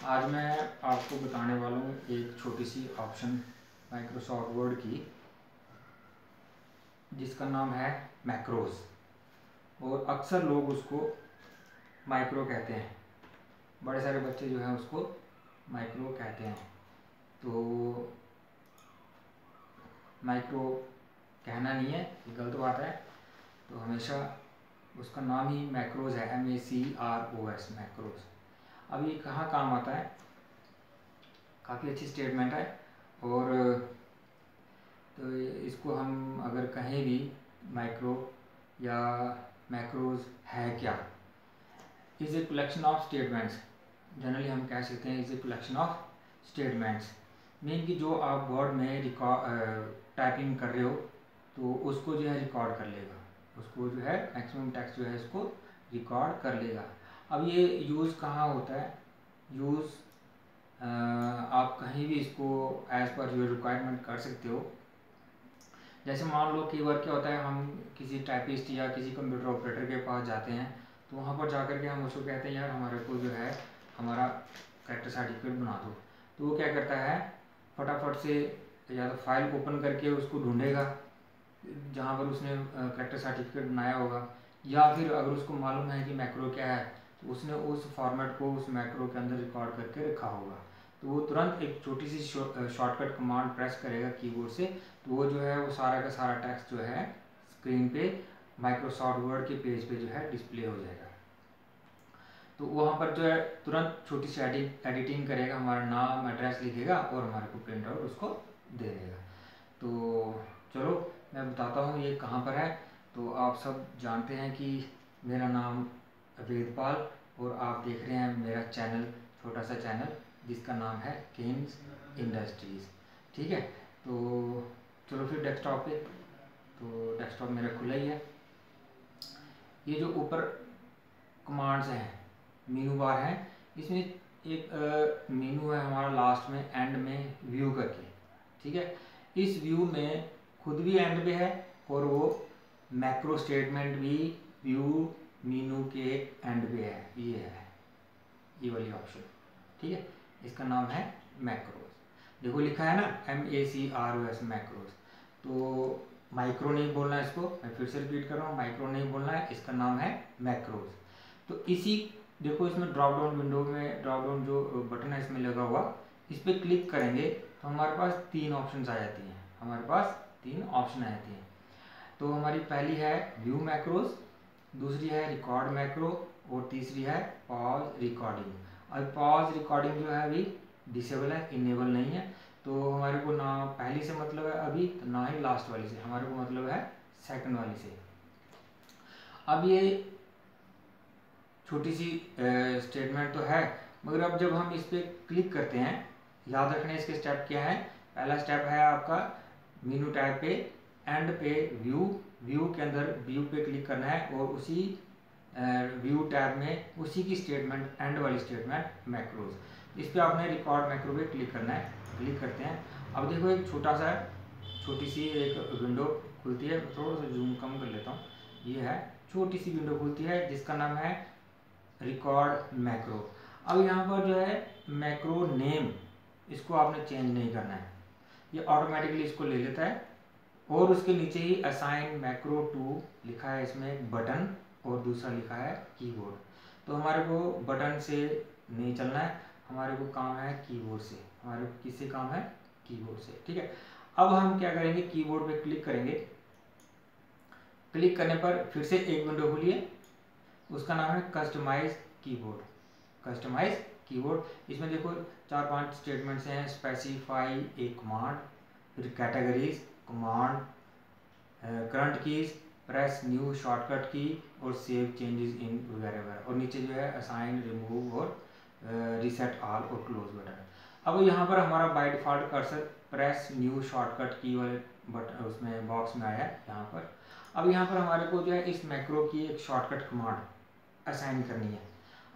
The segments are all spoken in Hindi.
आज मैं आपको बताने वाला हूँ एक छोटी सी ऑप्शन माइक्रोसॉफ्ट वर्ड की, जिसका नाम है मैक्रोज। और अक्सर लोग उसको माइक्रो कहते हैं, बड़े सारे बच्चे जो हैं उसको माइक्रो कहते हैं। तो माइक्रो कहना नहीं है, ये गलत बात है। तो हमेशा उसका नाम ही मैक्रोज है, MACROS, मैक्रोज। अब ये कहाँ काम आता है? काफ़ी अच्छी स्टेटमेंट है। और तो इसको हम अगर कहीं भी माइक्रो या मैक्रोज है क्या, is a collection of statements. Generally हम कह सकते हैं is a collection of statements. Mean कि जो आप वर्ड में टाइपिंग कर रहे हो तो उसको जो है रिकॉर्ड कर लेगा, उसको जो है मैक्सिमम टेक्स्ट जो है इसको रिकॉर्ड कर लेगा। अब ये यूज़ कहाँ होता है? यूज़ आप कहीं भी इसको एज पर योर रिक्वायरमेंट कर सकते हो। जैसे मान लो कई बार क्या होता है, हम किसी टाइपिस्ट या किसी कंप्यूटर ऑपरेटर के पास जाते हैं तो वहाँ पर जाकर के हम उसको कहते हैं यार हमारे को जो है हमारा कैरेक्टर सर्टिफिकेट बना दो। तो वो क्या करता है, फटाफट से या तो फाइल ओपन करके उसको ढूंढेगा जहाँ पर उसने कैरेक्टर सर्टिफिकेट बनाया होगा, या फिर अगर उसको मालूम है कि मैक्रो क्या है तो उसने उस फॉर्मेट को उस मैक्रो के अंदर रिकॉर्ड करके रखा होगा। तो वो तुरंत एक छोटी सी शॉर्टकट कमांड प्रेस करेगा कीबोर्ड से, तो वो जो है वो सारा का सारा टेक्स्ट जो है स्क्रीन पे माइक्रोसॉफ्ट वर्ड के पेज पे जो है डिस्प्ले हो जाएगा। तो वहाँ पर जो है तुरंत छोटी सी एडिटिंग करेगा, हमारा नाम एड्रेस लिखेगा और हमारे को प्रिंट आउट उसको दे देगा। तो चलो मैं बताता हूँ ये कहाँ पर है। तो आप सब जानते हैं कि मेरा नाम वेदपाल और आप देख रहे हैं मेरा चैनल, छोटा सा चैनल जिसका नाम है केन्स इंडस्ट्रीज़। ठीक है, तो चलो फिर डेस्कटॉप पे। तो डेस्कटॉप मेरा खुला ही है। ये जो ऊपर कमांड्स हैं, मेनू बार है, इसमें एक मेनू है हमारा लास्ट में एंड में व्यू करके। ठीक है, इस व्यू में खुद भी एंड पे है और वो मैक्रो स्टेटमेंट भी व्यू मेनू के एंड पे है। ये वाली ऑप्शन, ठीक है, इसका नाम है मैक्रोज। देखो लिखा है ना MACROS, मैक्रोज। तो माइक्रो नहीं बोलना है इसको, मैं फिर से रिपीट कर रहा हूँ, माइक्रो नहीं बोलना है, इसका नाम है मैक्रोज। तो इसी देखो इसमें ड्रॉप डाउन विंडो में ड्रॉप डाउन जो बटन है इसमें लगा हुआ, इस पर क्लिक करेंगे तो हमारे पास 3 ऑप्शन आ जाती हैं। हमारे पास 3 ऑप्शन आ जाती हैं। तो हमारी पहली है व्यू मैक्रोज, दूसरी है रिकॉर्ड मैक्रो और तीसरी है पॉज रिकॉर्डिंग। अब पॉज रिकॉर्डिंग जो है अभी डिसेबल है, इनेबल नहीं है। तो हमारे को ना पहली से मतलब है अभी, तो ना ही लास्ट वाली से, हमारे को मतलब है सेकंड वाली से। अब ये छोटी सी स्टेटमेंट तो है, मगर अब जब हम इस पर क्लिक करते हैं, याद रखना इसके स्टेप क्या है। पहला स्टेप है आपका मेनू टैब पे एंड पे व्यू के अंदर व्यू पे क्लिक करना है और उसी व्यू टैब में उसी की स्टेटमेंट एंड वाली स्टेटमेंट मैक्रोज, इस पे आपने रिकॉर्ड मैक्रो पे क्लिक करना है। क्लिक करते हैं, अब देखो एक छोटी सी एक विंडो खुलती है। थोड़ा सा जूम कम कर लेता हूँ। ये है छोटी सी विंडो खुलती है जिसका नाम है रिकॉर्ड मैक्रो। अब यहाँ पर जो है मैक्रो नेम, इसको आपने चेंज नहीं करना है, ये ऑटोमेटिकली इसको ले लेता है। और उसके नीचे ही असाइन मैक्रो टू लिखा है, इसमें बटन और दूसरा लिखा है कीबोर्ड। तो हमारे को बटन से नहीं चलना है, हमारे को काम है कीबोर्ड से। हमारे को किससे काम है? कीबोर्ड से। ठीक है, अब हम क्या करेंगे, कीबोर्ड पे क्लिक करेंगे। क्लिक करने पर फिर से एक विंडो खुली है, उसका नाम है कस्टमाइज कीबोर्ड। कस्टमाइज कीबोर्ड, इसमें देखो 4-5 स्टेटमेंट्स हैं। स्पेसिफाई ए कमांड, फिर categories, command, current keys, press new shortcut की और सेव चेंजेस इन वगैरह वगैरह। और नीचे जो है असाइन, रिमूव और रीसेट ऑल और क्लोज बटन। अब यहाँ पर हमारा by default cursor press new shortcut की वाले बटन उसमें बॉक्स में आया है यहाँ पर। अब यहाँ पर हमारे को जो है इस मैक्रो की एक शॉर्टकट कमांड असाइन करनी है।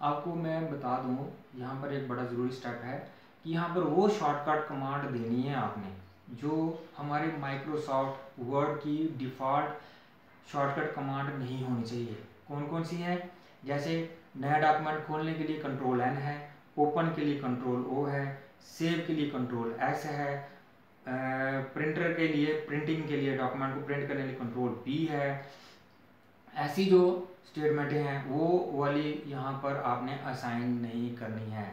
आपको मैं बता दूँ, यहाँ पर एक बड़ा ज़रूरी स्टेप है कि यहाँ पर वो शॉर्टकट कमांड देनी है आपने जो हमारे माइक्रोसॉफ्ट वर्ड की डिफ़ॉल्ट शॉर्टकट कमांड नहीं होनी चाहिए। कौन कौन सी है? जैसे नया डॉक्यूमेंट खोलने के लिए Ctrl N है, ओपन के लिए कंट्रोल ओ है, सेव के लिए कंट्रोल एस है, प्रिंटर के लिए प्रिंटिंग के लिए डॉक्यूमेंट को प्रिंट करने के लिए कंट्रोल पी है। ऐसी जो स्टेटमेंटें हैं वो वाली यहाँ पर आपने असाइन नहीं करनी है।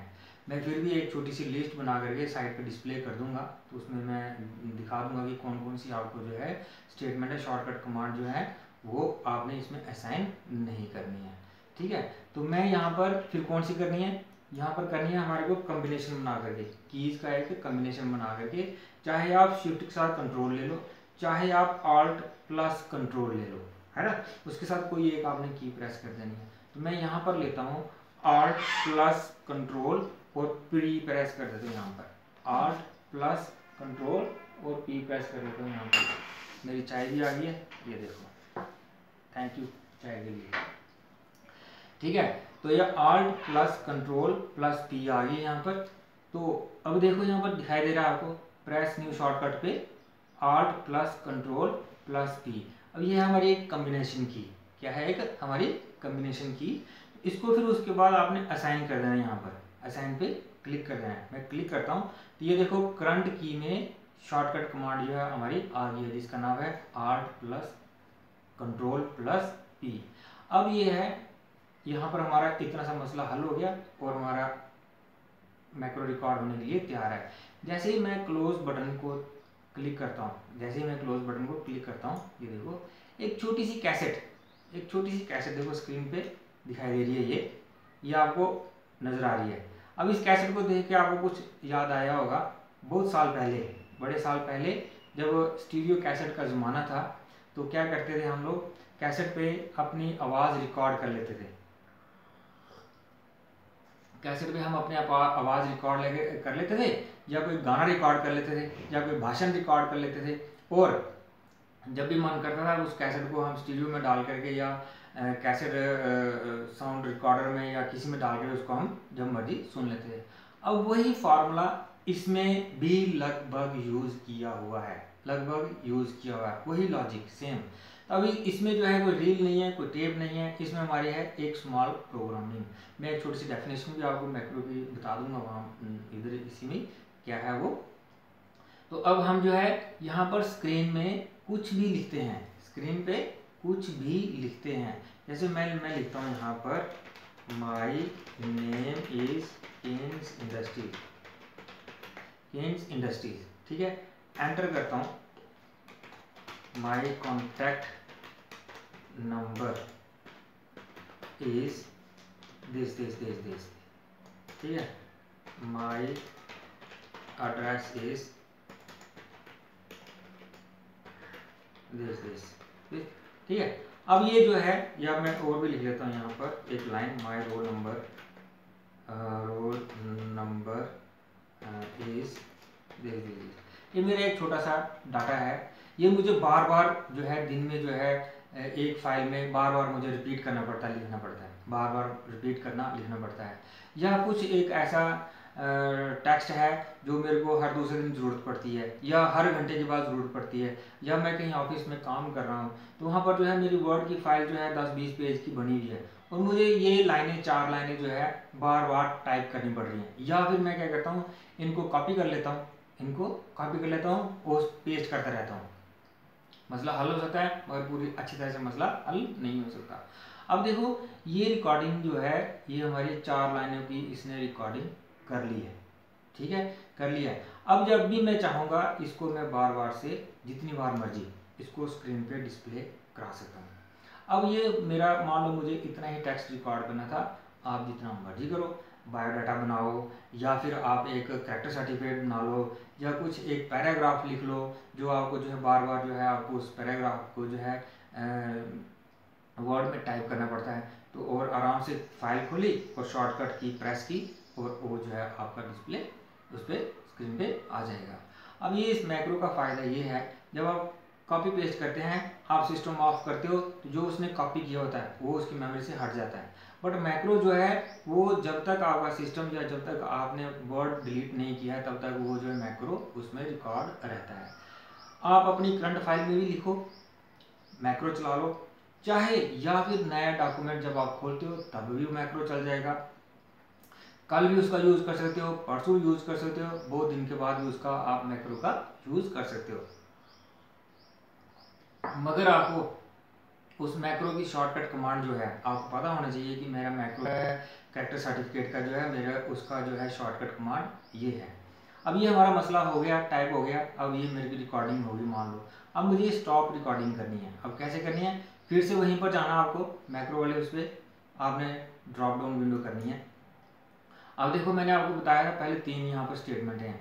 मैं फिर भी एक छोटी सी लिस्ट बना करके साइड पे डिस्प्ले कर दूंगा, तो उसमें मैं दिखा दूंगा कि कौन कौन सी आपको जो है स्टेटमेंट है, शॉर्टकट कमांड जो है वो आपने इसमें असाइन नहीं करनी है। ठीक है, तो मैं यहाँ पर फिर कौन सी करनी है, यहाँ पर करनी है हमारे को कम्बिनेशन बना करके, कीज़ का एक कम्बिनेशन बना करके, चाहे आप शिफ्ट के साथ कंट्रोल ले लो, चाहे आप ऑल्ट प्लस कंट्रोल ले लो, है ना, उसके साथ कोई एक आपने की प्रेस कर देनी है। तो मैं यहाँ पर लेता हूँ ऑल्ट प्लस कंट्रोल और पी प्रेस कर देता हूँ यहाँ पर, ऑल्ट प्लस कंट्रोल और पी प्रेस कर देता हूँ यहाँ पर। मेरी चाय भी आ गई है, ये देखो, थैंक यू चाय के लिए। ठीक है, तो ये alt plus control plus P आ गई यहाँ पर। तो अब देखो यहाँ पर दिखाई दे रहा है आपको, प्रेस न्यू शॉर्टकट पे alt plus control plus P. अब ये है हमारी एक कम्बिनेशन की, क्या है, एक हमारी कम्बिनेशन की। इसको फिर उसके बाद आपने असाइन कर देना है, यहाँ पर असाइन पे क्लिक कर देना है। मैं क्लिक करता हूँ तो ये देखो करंट की में शॉर्टकट कमांड जो है हमारी आ गई है, जिसका नाम है alt plus control plus P. अब ये है यहाँ पर हमारा इतना सा मसला हल हो गया और हमारा मैक्रो रिकॉर्ड होने के लिए तैयार है। जैसे ही मैं क्लोज बटन को क्लिक करता हूँ, जैसे ही मैं क्लोज बटन को क्लिक करता हूँ, ये देखो एक छोटी सी कैसेट देखो स्क्रीन पे दिखाई दे रही है, ये आपको नजर आ रही है। अब इस कैसेट को देख के आपको कुछ याद आया होगा, बहुत साल पहले, बड़े साल पहले जब स्टीरियो कैसेट का ज़माना था, तो क्या करते थे हम लोग, कैसेट पे अपनी आवाज़ रिकॉर्ड कर लेते थे। कैसेट पे हम अपने आवाज़ रिकॉर्ड कर लेते थे, या कोई गाना रिकॉर्ड कर लेते थे, या कोई भाषण रिकॉर्ड कर लेते थे, और जब भी मन करता था उस कैसेट को हम स्टीरियो में डाल करके या कैसेट साउंड रिकॉर्डर में या किसी में डाल करके उसको हम जब मर्जी सुन लेते थे। अब वही फार्मूला इसमें भी लगभग यूज़ किया हुआ है, वही लॉजिक सेम। अभी इसमें जो है कोई रील नहीं है, कोई टेप नहीं है, इसमें हमारी है एक स्मॉल प्रोग्रामिंग। मैं एक छोटी सी डेफिनेशन भी आपको मैक्रो की बता दूंगा वहाँ इधर इसी में क्या है वो। तो अब हम जो है यहाँ पर स्क्रीन में कुछ भी लिखते हैं, स्क्रीन पे कुछ भी लिखते हैं। जैसे मैं लिखता हूँ यहाँ पर my name is Kens industries, ठीक है, एंटर करता हूँ, my contact number is this, ठीक है, माई एड्रेस इज दिस, ठीक है। अब ये जो है, या मैं और भी लिख लेता हूँ यहाँ पर एक line, my roll number is this. ये मेरा एक छोटा सा डाटा है, ये मुझे बार बार जो है दिन में जो है एक फाइल में बार बार मुझे रिपीट करना पड़ता है, लिखना पड़ता है, बार बार रिपीट करना लिखना पड़ता है। या कुछ एक ऐसा टेक्स्ट है जो मेरे को हर दूसरे दिन ज़रूरत पड़ती है, या हर घंटे के बाद ज़रूरत पड़ती है, या मैं कहीं ऑफिस में काम कर रहा हूँ तो वहाँ पर जो है मेरी वर्ड की फाइल जो है 10-20 पेज की बनी हुई है, और मुझे ये लाइनें 4 लाइनें जो है बार बार टाइप करनी पड़ रही हैं। या फिर मैं क्या करता हूँ, इनको कॉपी कर लेता हूँ और पेस्ट करता रहता हूँ। मसला हल हो सकता है, मगर पूरी अच्छी तरह से मसला हल नहीं हो सकता। अब देखो ये रिकॉर्डिंग जो है, ये हमारी 4 लाइनों की इसने रिकॉर्डिंग कर ली है, ठीक है, कर लिया है। अब जब भी मैं चाहूँगा इसको मैं बार बार से जितनी बार मर्जी इसको स्क्रीन पे डिस्प्ले करा सकता हूँ। अब ये मेरा मान लो मुझे इतना ही टेक्स्ट रिकॉर्ड करना था, आप जितना मर्जी करो, बायोडाटा बनाओ, या फिर आप एक कैरेक्टर सर्टिफिकेट बना लो, या कुछ एक पैराग्राफ लिख लो जो आपको जो है बार बार जो है आपको उस पैराग्राफ को जो है वर्ड में टाइप करना पड़ता है। तो और आराम से फाइल खोली और शॉर्टकट की प्रेस की और वो जो है आपका डिस्प्ले उस पर स्क्रीन पे आ जाएगा। अब ये इस मैक्रो का फ़ायदा ये है, जब आप कॉपी पेस्ट करते हैं, आप सिस्टम ऑफ करते हो तो जो उसने कॉपी किया होता है वो उसकी मेमोरी से हट जाता है। बट मैक्रो जो है वो जब तक आपका सिस्टम या जब तक आपने वर्ड डिलीट नहीं किया है तब तक वो जो है मैक्रो उसमें रिकॉर्ड रहता है। आप अपनी करंट फाइल में भी लिखो, मैक्रो चला लो, चाहे या फिर नया डॉक्यूमेंट जब आप खोलते हो तब भी मैक्रो चल जाएगा। कल भी उसका यूज़ कर सकते हो, परसों यूज़ कर सकते हो, बहुत दिन के बाद भी उसका आप मैक्रो का यूज़ कर सकते हो। मगर आपको उस मैक्रो की शॉर्टकट कमांड जो है आपको पता होना चाहिए कि मेरा मैक्रो है कैरेक्टर सर्टिफिकेट का जो है मेरा उसका जो है शॉर्टकट कमांड ये है। अब ये हमारा मसला हो गया, टाइप हो गया। अब ये मेरी रिकॉर्डिंग होगी मान लो। अब मुझे स्टॉप रिकॉर्डिंग करनी है। अब कैसे करनी है, फिर से वहीं पर जाना आपको, मैक्रो वाले उस पर आपने ड्रॉप डाउन विंडो करनी है। अब देखो मैंने आपको बताया था पहले 3 यहाँ पर स्टेटमेंट हैं।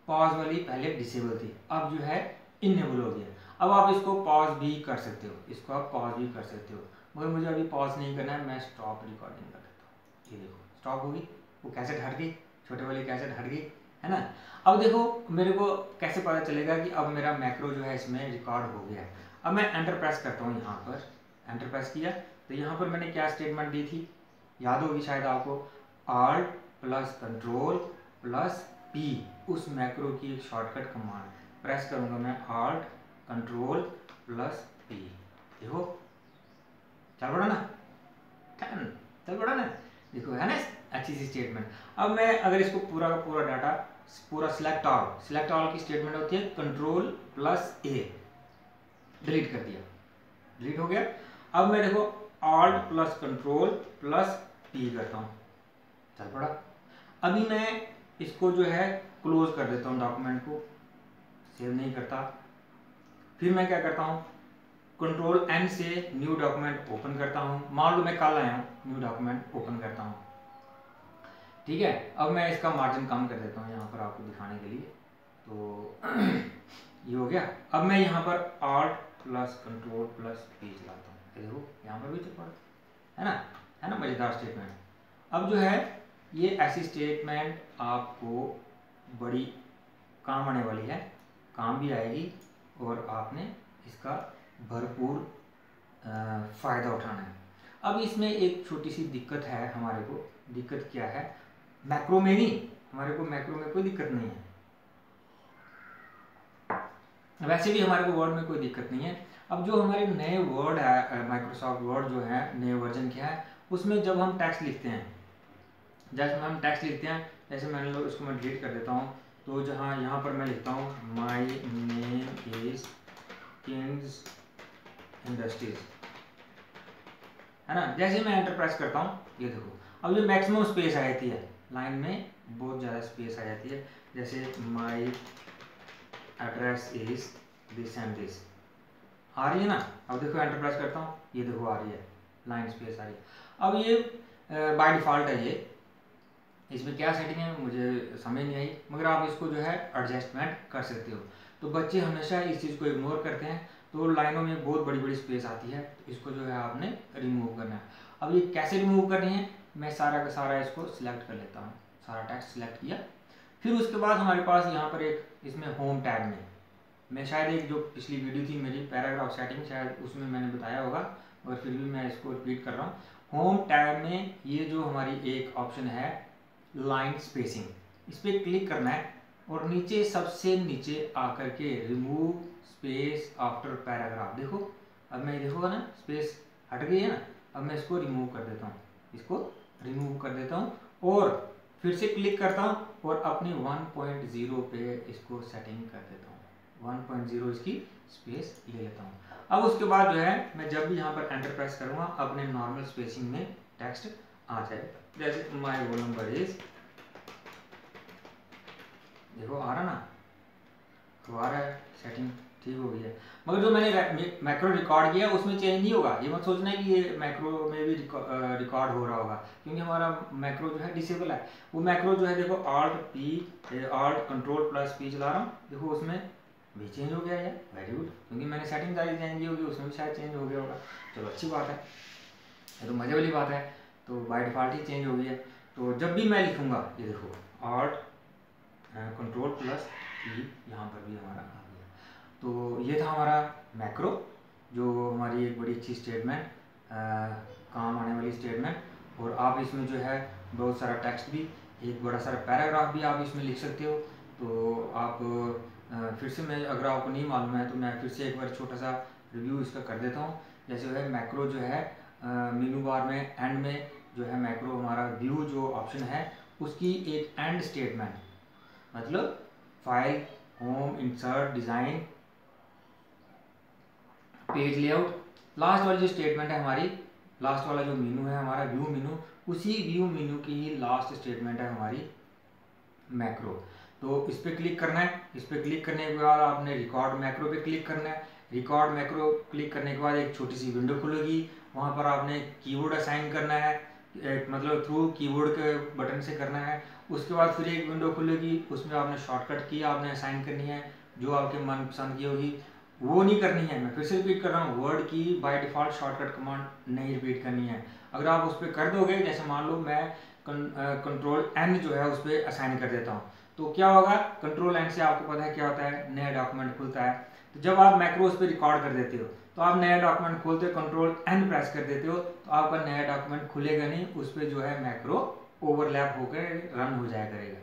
पॉज वाली पहले डिसेबल थी, अब जो है इनेबल हो गया। अब आप इसको पॉज भी कर सकते हो, इसको आप पॉज भी कर सकते हो, मगर मुझे अभी पॉज नहीं करना है, मैं स्टॉप रिकॉर्डिंग कर देता हूँ। ये देखो स्टॉप होगी, वो कैसेट हट गई, छोटे वाली कैसेट हट गई, है ना। अब देखो मेरे को कैसे पता चलेगा कि अब मेरा मैक्रो जो है इसमें रिकॉर्ड हो गया। अब मैं एंटर प्रेस करता हूँ, यहाँ पर एंटर प्रेस किया तो यहाँ पर मैंने क्या स्टेटमेंट दी थी, याद होगी शायद आपको, Alt plus control plus P, उस मैक्रो की एक शॉर्टकट कमांड प्रेस करूंगा मैं, Alt कंट्रोल प्लस P। देखो चल पड़ा ना, चल पड़ा ना, देखो है ना अच्छी सी स्टेटमेंट। अब मैं अगर इसको पूरा का पूरा डाटा पूरा सिलेक्ट ऑल की स्टेटमेंट होती है कंट्रोल प्लस A, डिलीट कर दिया, डिलीट हो गया। अब मैं देखो Alt plus control plus P करता हूँ, चल पड़ा। अभी मैं इसको जो है क्लोज कर देता हूँ, डॉक्यूमेंट को सेव नहीं करता। फिर मैं क्या करता हूँ, कंट्रोल N से न्यू डॉक्यूमेंट ओपन करता हूँ। मान लो मैं कल आया हूँ, न्यू डॉक्यूमेंट ओपन करता हूँ, ठीक है। अब मैं इसका मार्जिन कम कर देता हूँ यहाँ पर आपको दिखाने के लिए, तो ये हो गया। अब मैं यहाँ पर Alt plus control plus P चलाता हूँ, देखो यहाँ पर भी चल पड़ा, है ना मज़ेदार स्टेटमेंट। अब जो है ये ऐसी स्टेटमेंट आपको बड़ी काम आने वाली है, काम भी आएगी और आपने इसका भरपूर फ़ायदा उठाना है। अब इसमें एक छोटी सी दिक्कत है हमारे को, दिक्कत क्या है, मैक्रो में नहीं, हमारे को मैक्रो में कोई दिक्कत नहीं है, वैसे भी हमारे को वर्ड में कोई दिक्कत नहीं है। अब जो हमारे नए वर्ड है, माइक्रोसॉफ्ट वर्ड जो है नए वर्जन क्या है, उसमें जब हम टेक्स्ट लिखते हैं, जैसे हम टेक्स्ट लिखते हैं, जैसे मान लो इसको मैं डिलीट कर देता हूँ, तो जहाँ यहाँ पर मैं लिखता हूँ माई नेम इज किंग्स इंडस्ट्रीज, है ना। जैसे मैं एंटर प्रेस करता हूँ, ये देखो अब ये मैक्सिमम स्पेस आ जाती है, लाइन में बहुत ज़्यादा स्पेस आ जाती है। जैसे my address is this and this, आ रही है ना। अब देखो एंटर प्रेस करता हूँ, ये देखो आ रही है, लाइन स्पेस आ रही है। अब ये बाय डिफ़ॉल्ट है, ये इसमें क्या सेटिंग है मुझे समझ नहीं आई, मगर आप इसको जो है एडजस्टमेंट कर सकते हो। तो बच्चे हमेशा इस चीज़ को इग्नोर करते हैं, तो लाइनों में बहुत बड़ी बड़ी स्पेस आती है, तो इसको जो है आपने रिमूव करना है। अब ये कैसे रिमूव करनी है, मैं सारा का सारा इसको सिलेक्ट कर लेता हूँ, सारा टेक्स्ट सिलेक्ट किया। फिर उसके बाद हमारे पास यहाँ पर एक इसमें होम टैब में, मैं शायद एक जो पिछली वीडियो थी मेरी पैराग्राफ सेटिंग, शायद उसमें मैंने बताया होगा, और फिर भी मैं इसको रिपीट कर रहा हूँ। होम टैब में ये जो हमारी एक ऑप्शन है लाइन स्पेसिंग, इस पर क्लिक करना है और नीचे सबसे नीचे आकर के रिमूव स्पेस आफ्टर पैराग्राफ, देखो अब मैं देखो ना स्पेस हट गई है ना। अब मैं इसको रिमूव कर देता हूँ, इसको रिमूव कर देता हूँ और फिर से क्लिक करता हूँ और अपनी 1.0 पे इसको सेटिंग कर देता हूँ, 1.0 इसकी स्पेस ले लेता हूँ। अब उसके बाद जो है मैं जब भी यहाँ पर एंटर प्रेस करूँगा अपने नॉर्मल स्पेसिंग में टेक्स्ट आ जाएगा। जैसे माई रोल नंबर इज, देखो आ रहा ना, तो आ रहा है, सेटिंग ठीक हो गई है। मगर जो मैंने मैक्रो रिकॉर्ड किया उसमें चेंज नहीं होगा, ये मत सोचना है कि ये मैक्रो में भी रिकॉर्ड हो रहा होगा, क्योंकि हमारा मैक्रो जो है डिसेबल है। वो मैक्रो जो है देखो Alt कंट्रोल प्लस P चला रहा हूँ, देखो उसमें भी चेंज हो गया है, वेरी गुड, क्योंकि मैंने सेटिंग सारी चेंज की होगी, उसमें भी शायद चेंज हो गया होगा। चलो अच्छी बात है, ये तो मज़े वाली बात है, तो बाय डिफ़ॉल्ट ही चेंज हो गई है। तो जब भी मैं लिखूँगा ये देखो Alt कंट्रोल प्लस P, यहाँ पर भी हमारा आ गया। तो ये था हमारा मैक्रो, जो हमारी एक बड़ी अच्छी स्टेटमेंट, काम आने वाली स्टेटमेंट। और आप इसमें जो है बहुत सारा टेक्स्ट भी, एक बड़ा सारा पैराग्राफ भी आप इसमें लिख सकते हो। तो आप फिर से, मैं अगर आपको नहीं मालूम है तो मैं फिर से एक बार छोटा सा रिव्यू इसका कर देता हूँ। जैसे है मैक्रो जो है मेनू बार में एंड में जो है मैक्रो हमारा व्यू जो ऑप्शन है उसकी एक एंड स्टेटमेंट, मतलब file, home, insert, design, page layout, last वाली जो स्टेटमेंट है हमारी, लास्ट वाला जो मेनू है हमारा व्यू मेनू, उसी व्यू मेनू की ही लास्ट स्टेटमेंट है हमारी मैक्रो। तो इस पर क्लिक करना है। इस पर क्लिक करने के बाद आपने रिकॉर्ड मैक्रो पे क्लिक करना है। रिकॉर्ड मैक्रो क्लिक करने के बाद एक छोटी सी विंडो खुलेगी, वहाँ पर आपने कीबोर्ड असाइन करना है, मतलब थ्रू कीबोर्ड के बटन से करना है। उसके बाद फिर एक विंडो खुलेगी, उसमें आपने शॉर्टकट की आपने असाइन करनी है, जो आपके मनपसंद की होगी वो नहीं करनी है। मैं फिर से रिपीट कर रहा हूँ, वर्ड की बाय डिफ़ॉल्ट शॉर्टकट कमांड नहीं रिपीट करनी है। अगर आप उस पर कर दोगे, जैसे मान लो मैं कंट्रोल एन जो है उस पर असाइन कर देता हूँ, तो क्या होगा, कंट्रोल एन से आपको पता है क्या होता है, नया डॉक्यूमेंट खुलता है। तो जब आप मैक्रो उस पर रिकॉर्ड कर देते हो तो आप नया डॉक्यूमेंट खोलते हो, कंट्रोल एन प्रेस कर देते हो, तो आपका नया डॉक्यूमेंट खुलेगा नहीं, उस पर जो है मैक्रो ओवरलैप होकर रन हो जाया करेगा,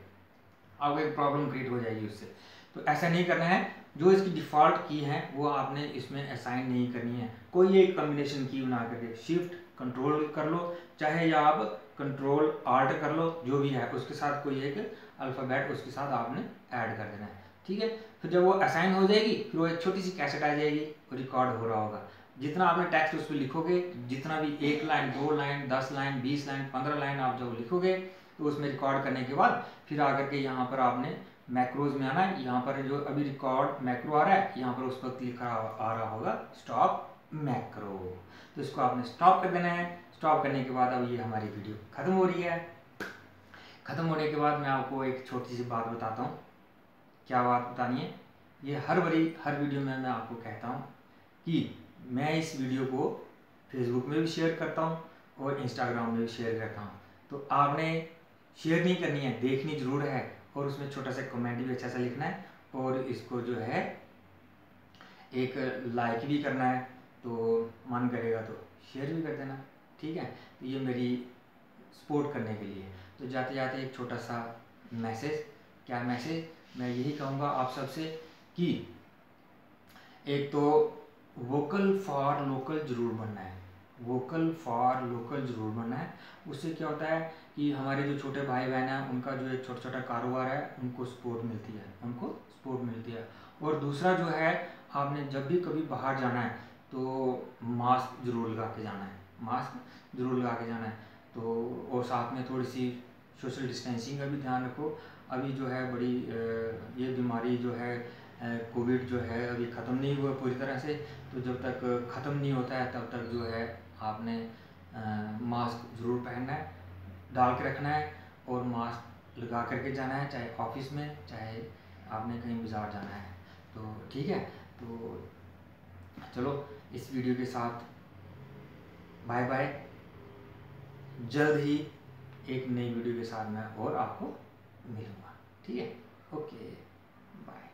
आपको एक प्रॉब्लम क्रिएट हो जाएगी उससे। तो ऐसा नहीं करना है। जो इसकी डिफ़ॉल्ट की है वो आपने इसमें असाइन नहीं करनी है। कोई एक कॉम्बिनेशन की बना करके शिफ्ट कंट्रोल कर लो, चाहे या आप कंट्रोल आल्ट कर लो, जो भी है उसके साथ कोई एक अल्फ़ाबेट उसके साथ आपने ऐड कर देना है, ठीक है। फिर जब वो असाइन हो जाएगी, फिर वो एक छोटी सी कैसेट आ जाएगी, रिकॉर्ड हो रहा होगा। जितना आपने टेक्स्ट उस पर लिखोगे, जितना भी 1 line 2 line 10 line 20 line 15 line आप जब लिखोगे, तो उसमें रिकॉर्ड करने के बाद फिर आकर के यहाँ पर आपने मैक्रोज में आना है। यहाँ पर जो अभी रिकॉर्ड मैक्रो आ रहा है, यहाँ पर उस पर क्लिक आ रहा होगा स्टॉप मैक्रो, तो इसको आपने स्टॉप कर देना है। स्टॉप करने के बाद अब ये हमारी वीडियो ख़त्म हो रही है। ख़त्म होने के बाद मैं आपको एक छोटी सी बात बताता हूँ। क्या बात बतानी है, ये हर वीडियो में मैं आपको कहता हूँ कि मैं इस वीडियो को फेसबुक में भी शेयर करता हूँ और इंस्टाग्राम में भी शेयर करता हूँ। तो आपने शेयर नहीं करनी है, देखनी ज़रूर है, और उसमें छोटा सा कमेंट भी अच्छा सा लिखना है, और इसको जो है एक लाइक भी करना है, तो मन करेगा तो शेयर भी कर देना, ठीक है। तो ये मेरी सपोर्ट करने के लिए। तो जाते जाते एक छोटा सा मैसेज, क्या मैसेज, मैं यही कहूँगा आप सबसे कि एक तो वोकल फॉर लोकल ज़रूर बनना है, वोकल फॉर लोकल ज़रूर बनना है। उससे क्या होता है कि हमारे जो छोटे भाई बहन हैं उनका जो एक छोटा छोटा कारोबार है उनको सपोर्ट मिलती है, उनको सपोर्ट मिलती है। और दूसरा जो है, आपने जब भी कभी बाहर जाना है तो मास्क ज़रूर लगा के जाना है, मास्क ज़रूर लगा के जाना है। तो और साथ में थोड़ी सी सोशल डिस्टेंसिंग का भी ध्यान रखो। अभी जो है बड़ी ये बीमारी जो है कोविड जो है अभी ख़त्म नहीं हुआ पूरी तरह से, तो जब तक ख़त्म नहीं होता है तब तक जो है आपने मास्क ज़रूर पहनना है, डाल के रखना है, और मास्क लगा करके जाना है, चाहे ऑफिस में चाहे आपने कहीं बाज़ार जाना है। तो ठीक है, तो चलो इस वीडियो के साथ बाय बाय। जल्द ही एक नई वीडियो के साथ मैं और आपको मिलूँगा, ठीक है। Okay bye.